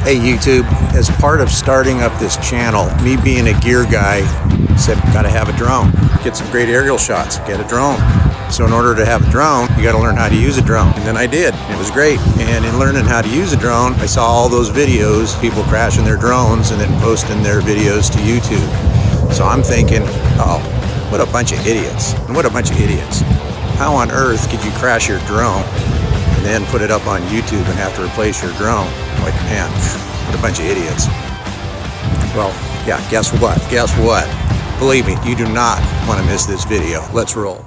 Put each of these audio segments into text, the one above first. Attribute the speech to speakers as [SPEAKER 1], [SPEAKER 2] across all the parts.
[SPEAKER 1] Hey YouTube, as part of starting up this channel, me being a gear guy, said gotta have a drone. Get some great aerial shots, get a drone. So in order to have a drone, you gotta learn how to use a drone. And then I did, it was great. And in learning how to use a drone, I saw all those videos, people crashing their drones and then posting their videos to YouTube. So I'm thinking, oh, what a bunch of idiots. And what a bunch of idiots. How on earth could you crash your drone and then put it up on YouTube and have to replace your drone? Like, man, what a bunch of idiots. Well, yeah, guess what? Guess what? Believe me, you do not want to miss this video. Let's roll.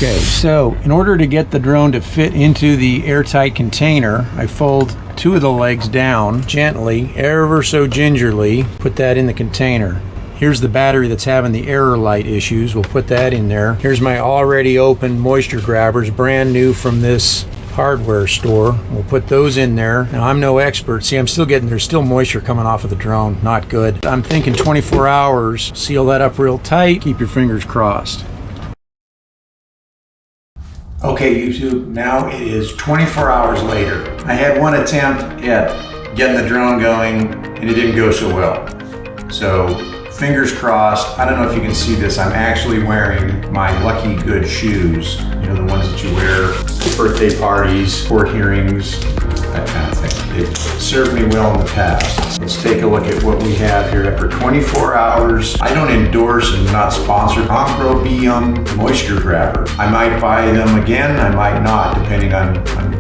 [SPEAKER 1] Okay, so in order to get the drone to fit into the airtight container, I fold two of the legs down gently, ever so gingerly, put that in the container. Here's the battery that's having the error light issues. We'll put that in there. Here's my already open moisture grabbers, brand new from this hardware store. We'll put those in there. Now, I'm no expert. See, there's still moisture coming off of the drone. Not good. I'm thinking 24 hours. Seal that up real tight. Keep your fingers crossed. Okay, YouTube, now it is 24 hours later. I had one attempt at getting the drone going and it didn't go so well. So, fingers crossed. I don't know if you can see this. I'm actually wearing my Lucky Good shoes. You know, the ones that you wear at birthday parties, court hearings, that kind of thing. They've served me well in the past. Let's take a look at what we have here after 24 hours. I don't endorse and not sponsor Microbiome moisture grabber. I might buy them again, I might not, depending on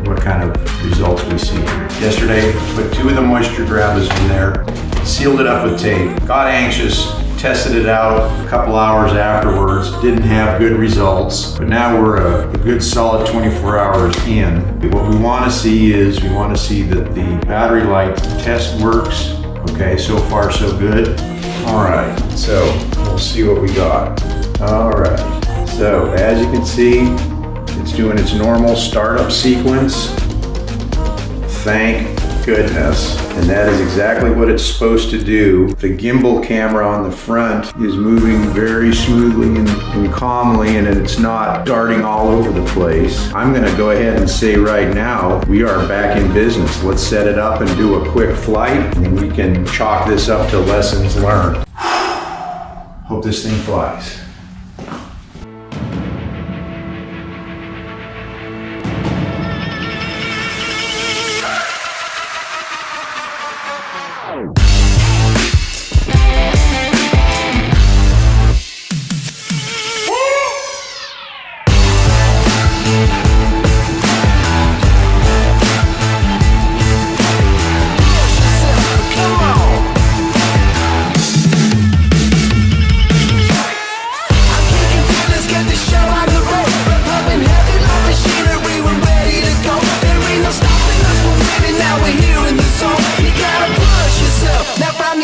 [SPEAKER 1] what kind of results we see. Yesterday, put two of the moisture grabbers in there, sealed it up with tape, got anxious, tested it out a couple hours afterwards, didn't have good results, but now we're a good solid 24 hours in. What we want to see is, we want to see that the battery light test works. Okay, so far so good. All right, so we'll see what we got. All right, so as you can see, it's doing its normal startup sequence. Thank goodness. And that is exactly what it's supposed to do. The gimbal camera on the front is moving very smoothly and calmly, and it's not darting all over the place. I'm gonna go ahead and say right now, we are back in business. Let's set it up and do a quick flight, and we can chalk this up to lessons learned. Hope this thing flies.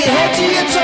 [SPEAKER 2] Head to your toe.